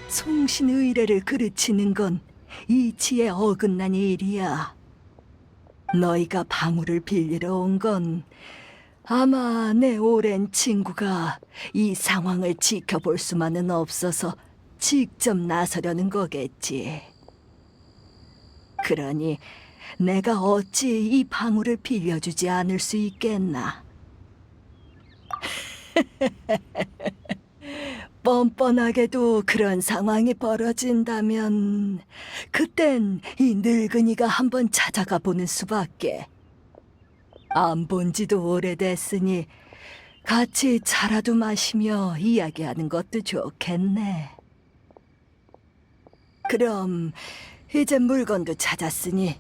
송신의례를 그르치는 건 이치에 어긋난 일이야. 너희가 방울을 빌리러 온 건 아마 내 오랜 친구가 이 상황을 지켜볼 수만은 없어서 직접 나서려는 거겠지. 그러니 내가 어찌 이 방울을 빌려주지 않을 수 있겠나? 뻔뻔하게도 그런 상황이 벌어진다면 그땐 이 늙은이가 한번 찾아가 보는 수밖에. 안 본 지도 오래됐으니 같이 차라도 마시며 이야기하는 것도 좋겠네. 그럼 이제 물건도 찾았으니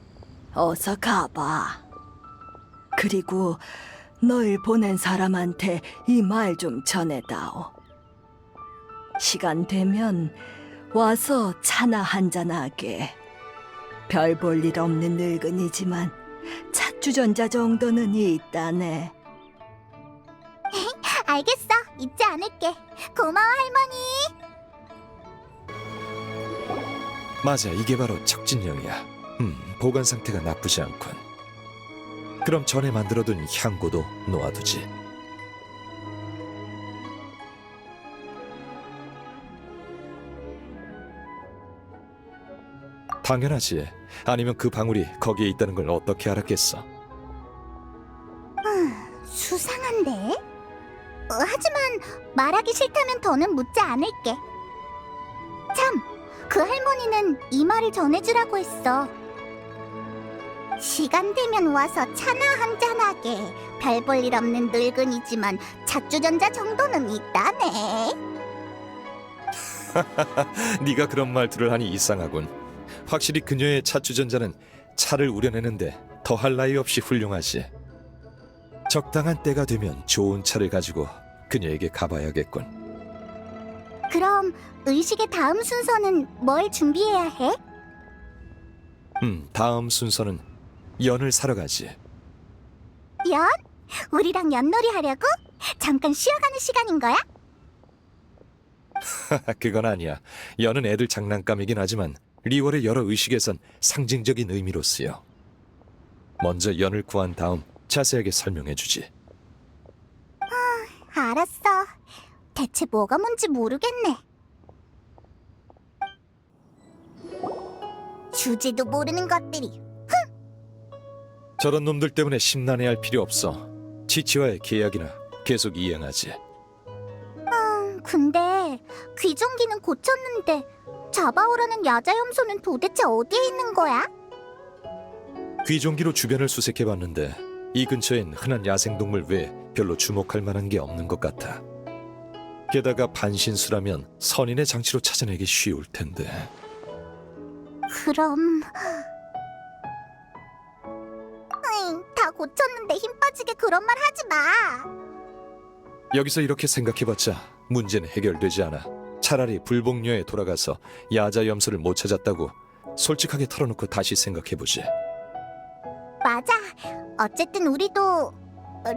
어서 가봐. 그리고 널 보낸 사람한테 이 말 좀 전해다오. 시간 되면 와서 차나 한잔하게. 별 볼 일 없는 늙은이지만 찻주전자 정도는 있다네. 알겠어. 잊지 않을게. 고마워, 할머니. 맞아, 이게 바로 척진령이야. 보관 상태가 나쁘지 않군. 그럼 전에 만들어둔 향고도 놓아두지. 당연하지. 아니면 그 방울이 거기에 있다는 걸 어떻게 알았겠어? 수상한데? 하지만 말하기 싫다면 더는 묻지 않을게. 참, 그 할머니는 이 말을 전해주라고 했어. 시간 되면 와서 차나 한잔하게. 별 볼 일 없는 늙은이지만 찻주전자 정도는 있다네. 네가 그런 말들을 하니 이상하군. 확실히 그녀의 찻주전자는 차를 우려내는데 더할 나위 없이 훌륭하지. 적당한 때가 되면 좋은 차를 가지고 그녀에게 가봐야겠군. 그럼 의식의 다음 순서는 뭘 준비해야 해? 다음 순서는 연을 사러 가지. 연? 우리랑 연놀이 하려고? 잠깐 쉬어가는 시간인 거야? 그건 아니야. 연은 애들 장난감이긴 하지만 리월의 여러 의식에선 상징적인 의미로 쓰여. 먼저 연을 구한 다음 자세하게 설명해주지. 알았어. 대체 뭐가 뭔지 모르겠네. 주제도 모르는 것들이. 저런 놈들 때문에 심란해할 필요 없어. 치치와의 계약이나 계속 이행하지. 근데 귀종기는 고쳤는데 잡아오라는 야자염소는 도대체 어디에 있는 거야? 귀종기로 주변을 수색해봤는데 이 근처엔 흔한 야생동물 외에 별로 주목할 만한 게 없는 것 같아. 게다가 반신수라면 선인의 장치로 찾아내기 쉬울 텐데. 그럼... 다 고쳤는데 힘 빠지게 그런 말 하지 마. 여기서 이렇게 생각해봤자 문제는 해결되지 않아. 차라리 불복녀에 돌아가서 야자 염소를 못 찾았다고 솔직하게 털어놓고 다시 생각해보지. 맞아. 어쨌든 우리도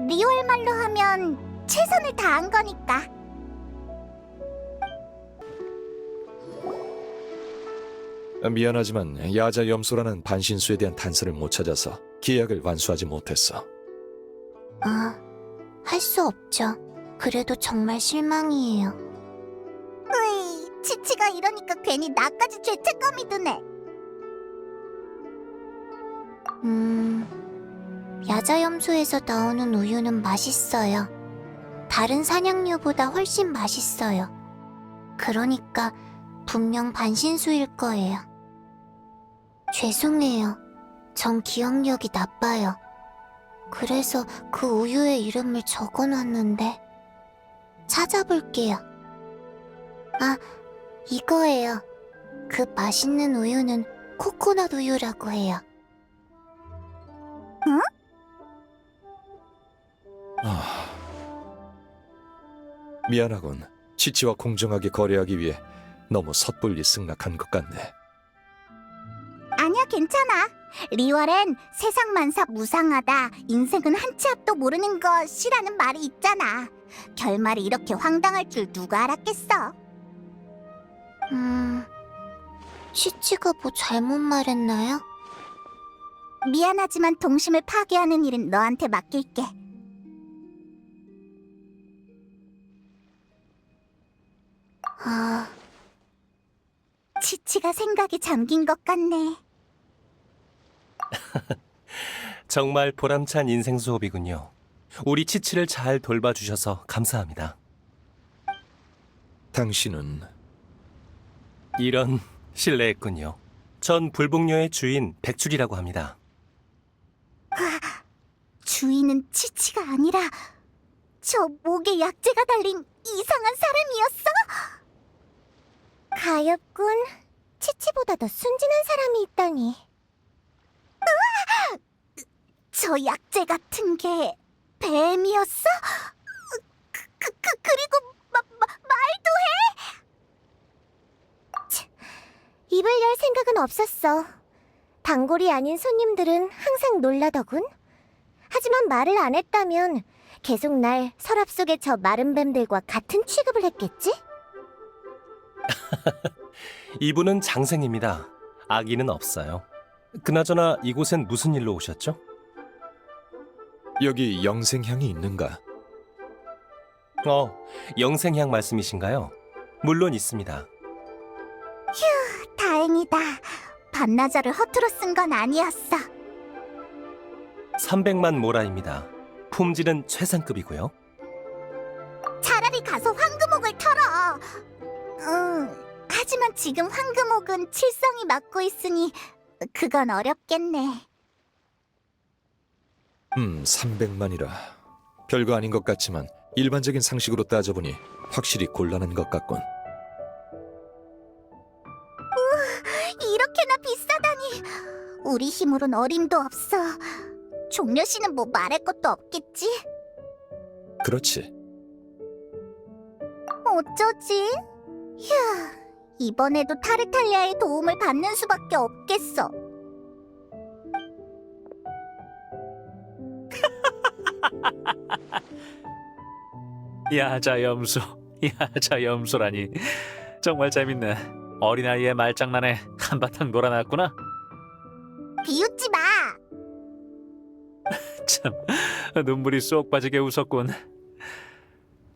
리오엘 말로 하면 최선을 다한 거니까. 미안하지만 야자 염소라는 반신수에 대한 단서를 못 찾아서 계약을 완수하지 못했어. 할 수 없죠. 그래도 정말 실망이에요. 치치가 이러니까 괜히 나까지 죄책감이 드네. 야자염소에서 나오는 우유는 맛있어요. 다른 사냥류보다 훨씬 맛있어요. 그러니까 분명 반신수일 거예요. 죄송해요. 전 기억력이 나빠요. 그래서 그 우유의 이름을 적어놨는데 찾아볼게요. 이거예요. 그 맛있는 우유는 코코넛 우유라고 해요. 미안하군. 치치와 공정하게 거래하기 위해 너무 섣불리 승낙한 것 같네. 아니야, 괜찮아. 리월엔 세상 만사 무상하다, 인생은 한 치 앞도 모르는 것이라는 말이 있잖아. 결말이 이렇게 황당할 줄 누가 알았겠어. 치치가 뭐 잘못 말했나요? 미안하지만 동심을 파괴하는 일은 너한테 맡길게. 치치가 생각에 잠긴 것 같네. 정말 보람찬 인생 수업이군요. 우리 치치를 잘 돌봐주셔서 감사합니다. 당신은 이런, 실례했군요. 전 불복녀의 주인 백출이라고 합니다. 주인은 치치가 아니라 저 목에 약재가 달린 이상한 사람이었어? 가엾군. 치치보다 더 순진한 사람이 있다니. 저 약재 같은 게 뱀이었어? 그리고 말도 해? 입을 열 생각은 없었어. 단골이 아닌 손님들은 항상 놀라더군. 하지만 말을 안 했다면 계속 날 서랍 속의 저 마른 뱀들과 같은 취급을 했겠지? 이분은 장생입니다. 아기는 없어요. 그나저나 이곳엔 무슨 일로 오셨죠? 여기 영생향이 있는가? 영생향 말씀이신가요? 물론 있습니다. 다행이다. 반나절을 허투루 쓴 건 아니었어. 300만 모라입니다. 품질은 최상급이고요. 차라리 가서 황금옥을 털어. 하지만 지금 황금옥은 칠성이 맡고 있으니 그건 어렵겠네. 300만이라 별거 아닌 것 같지만 일반적인 상식으로 따져보니 확실히 곤란한 것 같군. 이렇게나 비싸다니. 우리 힘으론 어림도 없어. 종려 씨는 뭐 말할 것도 없겠지? 그렇지. 어쩌지? 휴, 이번에도 타르탈리아의 도움을 받는 수밖에 없겠어. 야자 염소라니. 정말 재밌네. 어린아이의 말장난에 한바탕 놀아놨구나. 비웃지 마. 참, 눈물이 쏙 빠지게 웃었군.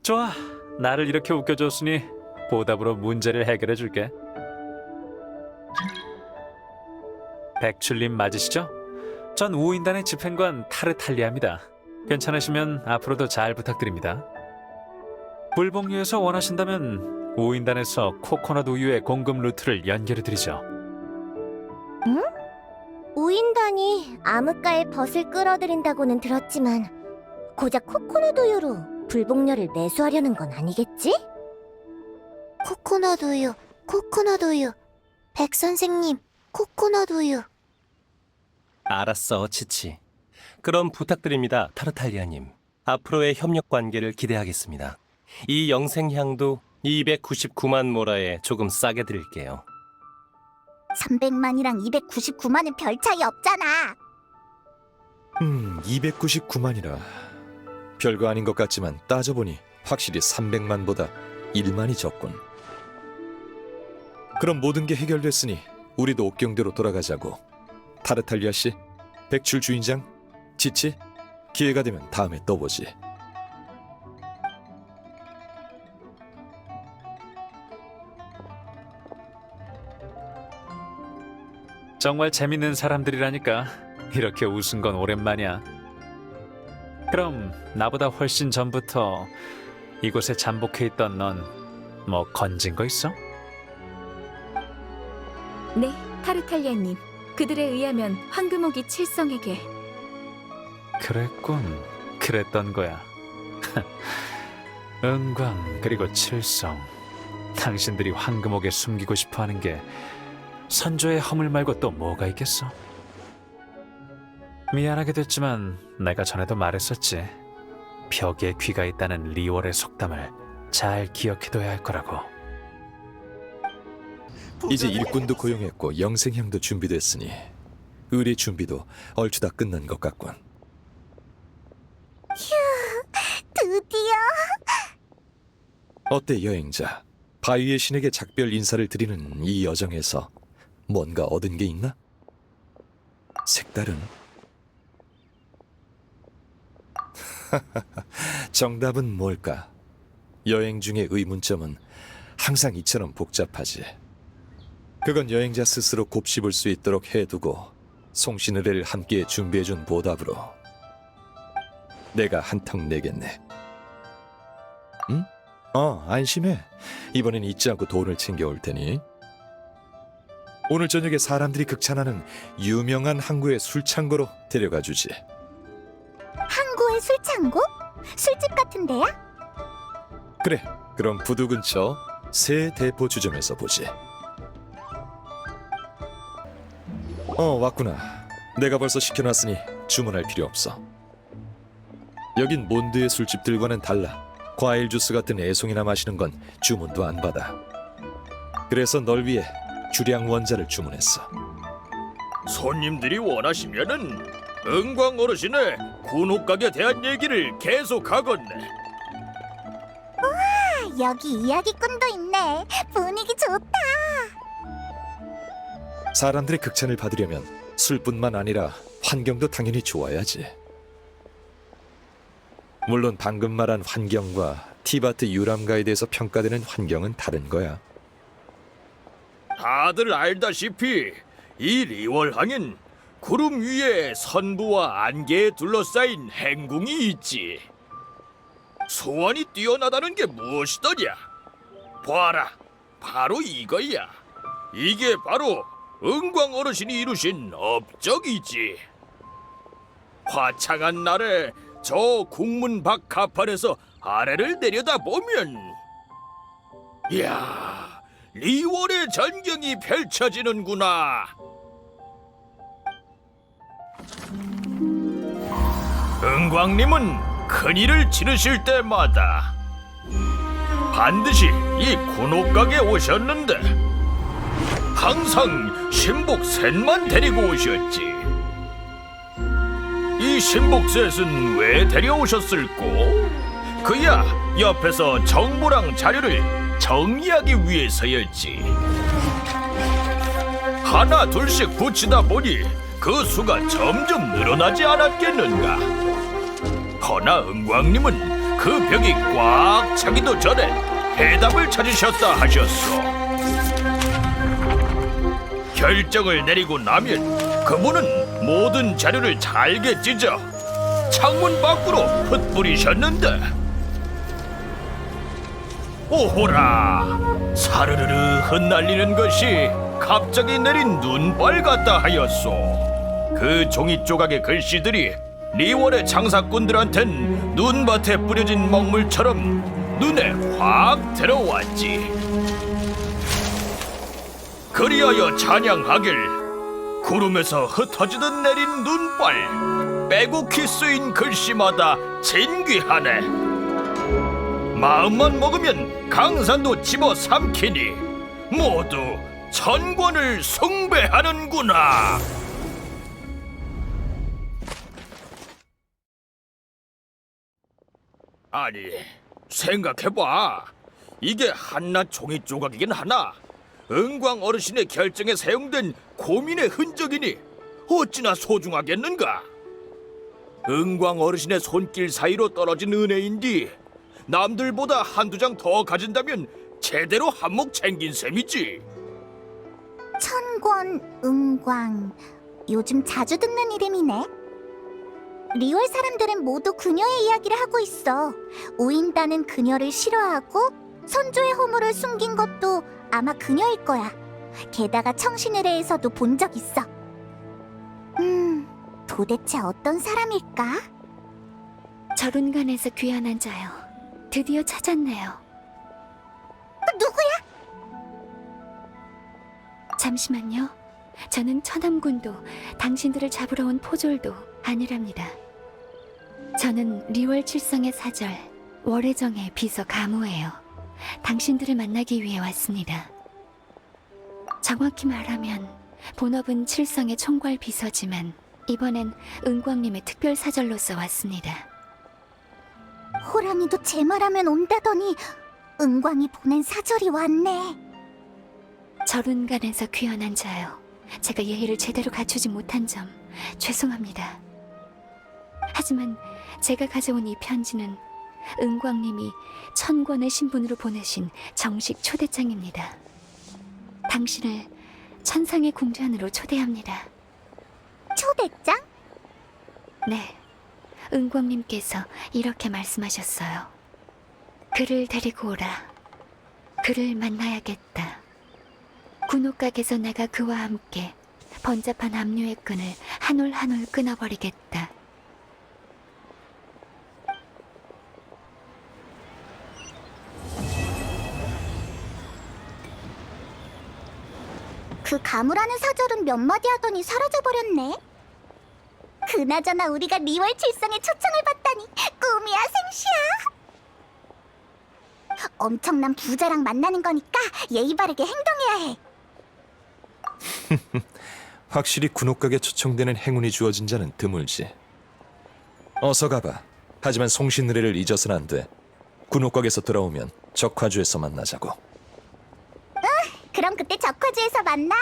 좋아, 나를 이렇게 웃겨줬으니 보답으로 문제를 해결해 줄게. 백출님 맞으시죠? 전 우인단의 집행관 타르탈리아입니다. 괜찮으시면 앞으로도 잘 부탁드립니다. 불복류에서 원하신다면 우인단에서 코코넛 우유의 공급 루트를 연결해드리죠. 우인단이 암흑가의 벗을 끌어들인다고는 들었지만 고작 코코넛 우유로 불복녀를 매수하려는 건 아니겠지? 코코넛 우유, 코코넛 우유. 백 선생님, 코코넛 우유. 알았어, 치치. 그럼 부탁드립니다, 타르탈리아님. 앞으로의 협력 관계를 기대하겠습니다. 이 영생향도 299만 모라에 조금 싸게 드릴게요. 300만이랑 299만은 별 차이 없잖아. 299만이라 별거 아닌 것 같지만 따져보니 확실히 300만보다 1만이 적군. 그럼 모든 게 해결됐으니 우리도 옥경대로 돌아가자고. 타르탈리아 씨, 백출 주인장, 지치, 기회가 되면 다음에 또 보지. 정말 재밌는 사람들이라니까. 이렇게 웃은 건 오랜만이야. 그럼 나보다 훨씬 전부터 이곳에 잠복해 있던 넌 뭐 건진 거 있어? 네, 타르탈리아님. 그들에 의하면 황금옥이 칠성에게. 그랬군. 그랬던 거야. 은광 그리고 칠성. 당신들이 황금옥에 숨기고 싶어하는 게 선조의 허물 말고 또 뭐가 있겠어? 미안하게 됐지만 내가 전에도 말했었지. 벽에 귀가 있다는 리월의 속담을 잘 기억해둬야 할 거라고. 이제 일꾼도 고용했고 영생향도 준비됐으니 의뢰 준비도 얼추 다 끝난 것 같군. 드디어. 어때 여행자? 바위의 신에게 작별 인사를 드리는 이 여정에서 뭔가 얻은 게 있나? 색다른? 정답은 뭘까? 여행 중의 의문점은 항상 이처럼 복잡하지. 그건 여행자 스스로 곱씹을 수 있도록 해두고 송신의뢰를 함께 준비해준 보답으로 내가 한턱 내겠네. 응? 안심해. 이번엔 잊지 않고 돈을 챙겨올 테니. 오늘 저녁에 사람들이 극찬하는 유명한 항구의 술창고로 데려가 주지. 항구의 술창고? 술집 같은 데야? 그래, 그럼 부두 근처 새 대포 주점에서 보지. 왔구나. 내가 벌써 시켜놨으니 주문할 필요 없어. 여긴 몬드의 술집들과는 달라. 과일 주스 같은 애송이나 마시는 건 주문도 안 받아. 그래서 널 위해 주량 원자를 주문했어. 손님들이 원하시면은 은광 어르신의 군옥각에 대한 얘기를 계속하겠네. 여기 이야기꾼도 있네. 분위기 좋다. 사람들의 극찬을 받으려면 술뿐만 아니라 환경도 당연히 좋아야지. 물론 방금 말한 환경과 티바트 유람가에 대해서 평가되는 환경은 다른 거야. 다들 알다시피 이 리월항엔 구름 위에 선부와 안개에 둘러싸인 행궁이 있지. 소원이 뛰어나다는 게 무엇이더냐? 봐라, 바로 이거야. 이게 바로 은광 어르신이 이루신 업적이지. 화창한 날에 저 국문 밖 가판에서 아래를 내려다 보면, 이야, 리월의 전경이 펼쳐지는구나. 은광님은 큰일을 치르실 때마다 반드시 이 군옥각에 오셨는데 항상 신복셋만 데리고 오셨지. 이 신복셋은 왜 데려오셨을꼬? 그야 옆에서 정보랑 자료를 정리하기 위해서였지. 하나 둘씩 붙이다 보니 그 수가 점점 늘어나지 않았겠는가? 허나 은광님은 그 벽이 꽉 차기도 전에 해답을 찾으셨다 하셨소. 결정을 내리고 나면 그분은 모든 자료를 잘게 찢어 창문 밖으로 흩뿌리셨는데, 오호라, 사르르르 흩날리는 것이 갑자기 내린 눈발 같다 하였소. 그 종이 조각의 글씨들이 리월의 장사꾼들한텐 눈밭에 뿌려진 먹물처럼 눈에 확 들어왔지. 그리하여 찬양하길, 구름에서 흩어지듯 내린 눈발, 빼곡히 쓰인 글씨마다 진귀하네. 마음만 먹으면 강산도 집어삼키니 모두 천권을 숭배하는구나. 아니, 생각해봐. 이게 한낱 종이 조각이긴 하나 은광 어르신의 결정에 사용된 고민의 흔적이니 어찌나 소중하겠는가. 은광 어르신의 손길 사이로 떨어진 은혜인디 남들보다 한두 장 더 가진다면 제대로 한몫 챙긴 셈이지. 천권, 은광, 요즘 자주 듣는 이름이네. 리월 사람들은 모두 그녀의 이야기를 하고 있어. 우인다는 그녀를 싫어하고 선조의 허물을 숨긴 것도 아마 그녀일 거야. 게다가 청신의례에서도 본 적 있어. 도대체 어떤 사람일까? 저룬간에서 귀환한 자요. 드디어 찾았네요. 누구야? 잠시만요. 저는 천암군도 당신들을 잡으러 온 포졸도 아니랍니다. 저는 리월 칠성의 사절 월혜정의 비서 가무예요. 당신들을 만나기 위해 왔습니다. 정확히 말하면 본업은 칠성의 총괄 비서지만 이번엔 은광님의 특별 사절로서 왔습니다. 호랑이도 제 말하면 온다더니 은광이 보낸 사절이 왔네. 저룬간에서 귀환한 자요. 제가 예의를 제대로 갖추지 못한 점 죄송합니다. 하지만 제가 가져온 이 편지는 은광님이 천권의 신분으로 보내신 정식 초대장입니다. 당신을 천상의 궁전으로 초대합니다. 초대장? 네, 은광님께서 이렇게 말씀하셨어요. 그를 데리고 오라. 그를 만나야겠다. 군옥각에서 내가 그와 함께 번잡한 압류의 끈을 한 올 한 올 끊어버리겠다. 그 가무라는 사절은 몇 마디 하더니 사라져버렸네. 그나저나 우리가 리월 칠성의 초청을 받다니 꿈이야 생시야. 엄청난 부자랑 만나는 거니까 예의 바르게 행동해야 해. 확실히 군옥각에 초청되는 행운이 주어진 자는 드물지. 어서 가봐. 하지만 송신의례를 잊어서는 안 돼. 군옥각에서 돌아오면 적화주에서 만나자고. 그럼 그때 적화주에서 만나.